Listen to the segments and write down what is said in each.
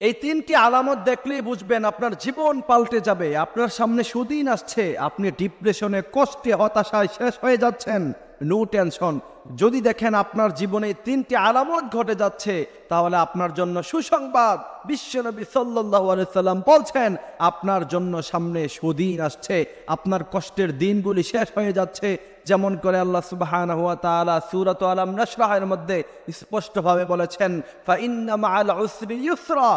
এই তিনটি আলামত দেখলেই বুঝবেন আপনার জীবন পাল্টে যাবে। আপনার সামনে সুদিন আসছে, আপনি ডিপ্রেশনে, কষ্টে, হতাশায় শেষ হয়ে যাচ্ছেন। No tension. যদি দেখেন আপনার জীবনে এই তিনটি আলামত ঘটে যাচ্ছে, তাহলে আপনার জন্য সুসংবাদ। বিশ্বনবী সাল্লাল্লাহু আলাইহি সাল্লাম বলছেন, আপনার জন্য সামনে সুদিন আসছে, আপনার কষ্টের দিনগুলি শেষ হয়ে যাচ্ছে। যেমন করে আল্লাহ সুবহানাহু ওয়া তাআলা সূরাত আলাম নাশরাহের মধ্যে স্পষ্টভাবে বলেছেন, ফা ইন্না মাআল উসরি ইউসরা।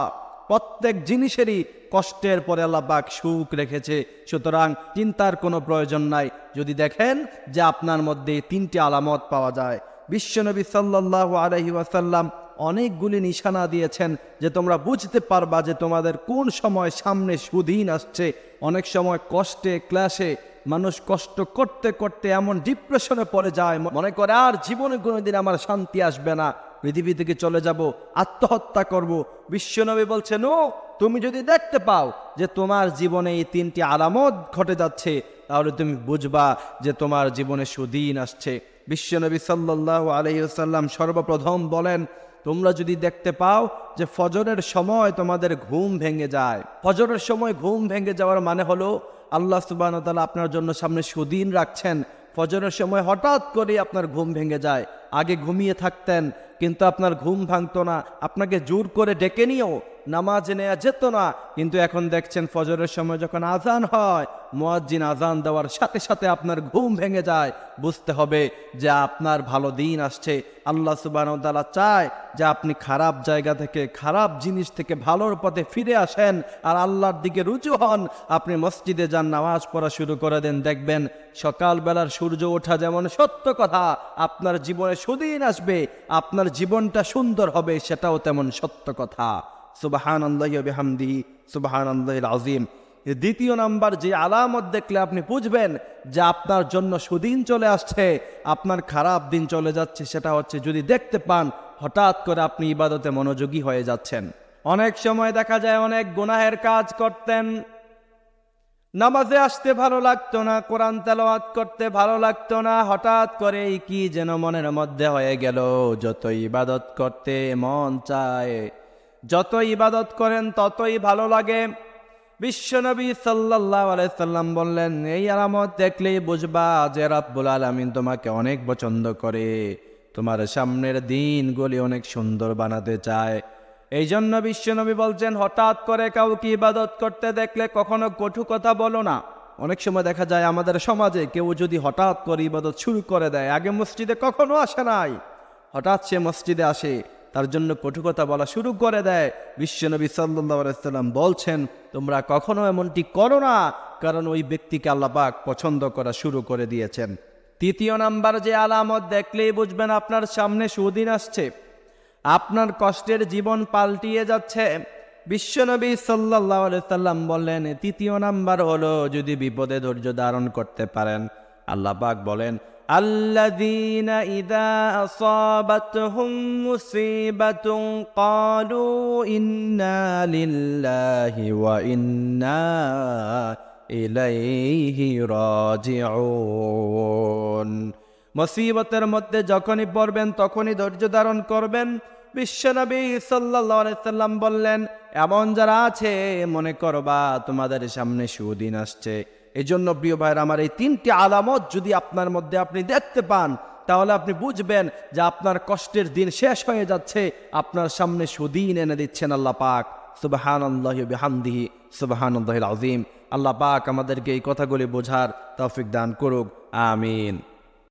প্রত্যেক জিনিসেরই কষ্টের পরে আল্লাহ পাক সুখ রেখেছে। সুতরাং চিন্তার কোনো প্রয়োজন নাই। যদি দেখেন যে আপনার মধ্যে তিনটি আলামত পাওয়া যায়। বিশ্বনবী সাল্লাল্লাহু আলাইহি ওয়াসাল্লাম অনেকগুলি নিশানা দিয়েছেন যে তোমরা বুঝতে পারবা যে তোমাদের কোন সময় সামনে সুদিন আসছে। অনেক সময় কষ্টে, ক্লেশে মানুষ কষ্ট করতে করতে এমন ডিপ্রেশনে পড়ে যায়, মনে করে আর জীবনে কোনোদিন আমার শান্তি আসবে না, পৃথিবী থেকে চলে যাব, আত্মহত্যা করব। বিশ্বনবী বলছেন, ও তুমি যদি দেখতে পাও যে তোমার জীবনে এই তিনটি আলামত ঘটে যাচ্ছে, তাহলে তুমি বুঝবা যে তোমার জীবনে সুদিন আসছে। বিশ্বনবী সাল্লাল্লাহু আলাইহি ওয়াসাল্লাম সর্বপ্রথম বলেন, তোমরা যদি দেখতে পাও যে ফজরের সময় তোমাদের ঘুম ভেঙে যায়। ফজরের সময় ঘুম ভেঙে যাওয়ার মানে হলো আল্লাহ সুবহানাহু ওয়া তাআলা আপনার জন্য সামনে সুদিন রাখছেন। ফজরের সময় হঠাৎ করে আপনার ঘুম ভেঙে যায়। আগে ঘুমিয়ে থাকতেন কিন্তু আপনার ঘুম ভাঙতো না, আপনাকে জোর করে ডেকে নিয়েও নামাজ নেওয়া যেত না। কিন্তু এখন দেখছেন ফজরের সময় যখন আজান হয়, মুয়াজ্জিন আজান দেওয়ার সাথে সাথে আপনার ঘুম ভেঙে যায়। বুঝতে হবে যে আপনার ভালো দিন আসছে। আল্লাহ সুবহানাহু ওয়া তাআলা চায় যে আপনি খারাপ জায়গা থেকে, খারাপ জিনিস থেকে ভালোর পথে ফিরে আসেন আর আল্লাহর দিকে রুজু হন। আপনি মসজিদে যান, নামাজ পড়া শুরু করে দেন, দেখবেন সকালবেলার সূর্য ওঠা যেমন সত্য কথা, আপনার জীবনে সুদিন আসবে, আপনার জীবনটা সুন্দর হবে, সেটাও তেমন সত্য কথা। সুবহানাল্লাহি ওয়া বিহামদিহি সুবহানাল্লাহিল আযীম। দ্বিতীয় নাম্বার যে আলামত দেখলে আপনি বুঝবেন যে আপনার জন্য সুদিন চলে আসছে, আপনার খারাপ দিন চলে যাচ্ছে, সেটা হচ্ছে যদি দেখতে পান হঠাৎ করে আপনি ইবাদতে মনোযোগী হয়ে যাচ্ছেন। অনেক সময় দেখা যায় অনেক গুনাহের কাজ করতেন, নামাজে আসতে ভালো লাগতো না, কোরআন তেলাওয়াত করতে ভালো লাগতো না, হঠাৎ করে কি যেন মনের মধ্যে হয়ে গেল, যত ইবাদত করতে মন চায়, যত ইবাদত করেন ততই ভালো লাগে। বিশ্বনবী সাল্লাল্লাহু আলাইহি সাল্লাম বললেন, এই আলামত দেখলেই বুঝবা যে রাব্বুল আলামিন তোমাকে অনেক পছন্দ করে, তোমার সামনের দিনগুলি অনেক সুন্দর বানাতে চায়। এই জন্য বিশ্বনবী বলছেন, হঠাৎ করে কাউকে ইবাদত করতে দেখলে কখনো কটু কথা বলো না। অনেক সময় দেখা যায় আমাদের সমাজে কেউ যদি হঠাৎ করে ইবাদত শুরু করে দেয়, আগে মসজিদে কখনো আসে নাই, হঠাৎ সে মসজিদে আসে, তার জন্য কটু কথা বলা শুরু করে দেয়। বিশ্বনবী সাল্লাল্লাহু আলাইহি ওয়াসাল্লাম বলছেন, তোমরা কখনো এমনটি করো না, কারণ ওই ব্যক্তিকে আল্লাহ পাক পছন্দ করা শুরু করে দিয়েছেন। তৃতীয় নাম্বার যে আলামত দেখলেই বুঝবেন আপনার সামনে সুদিন আসছে, আপনার কষ্টের জীবন পাল্টিয়ে যাচ্ছে। বিশ্বনবী সাল্লাল্লাহু আলাইহি সাল্লাম বললেন, তৃতীয় নাম্বার হলো যদি বিপদে ধৈর্য ধারণ করতে পারেন। আল্লাহ পাক বলেন, আল্লাযীনা ইযা আসাবাতহুম মুসিবাতুন ক্বালু ইন্না লিল্লাহি ওয়া ইন্না ইলাইহি রাজিউন। মুসিবতের মধ্যে যখনই পড়বেন তখনই ধৈর্য ধারণ করবেন। বিশ্বনবী সাল্লাল্লাহু আলাইহি সাল্লাম বললেন, এমন যারা আছে মনে করবা তোমাদের সামনে সুদিন আসছে। এই জন্য প্রিয় ভাইরা আমার, এই তিনটি আলামত যদি আপনার মধ্যে আপনি দেখতে পান, তাহলে আপনি বুঝবেন যে আপনার কষ্টের দিন শেষ হয়ে যাচ্ছে, আপনার সামনে সুদিন এনে দিচ্ছেন আল্লাহ পাক। সুবহানাল্লাহি ওয়া বিহামদিহি সুবহানাল্লাহিল আযীম। আল্লাহ পাক আমাদেরকে এই কথাগুলি বোঝার তৌফিক দান করুক। আমিন।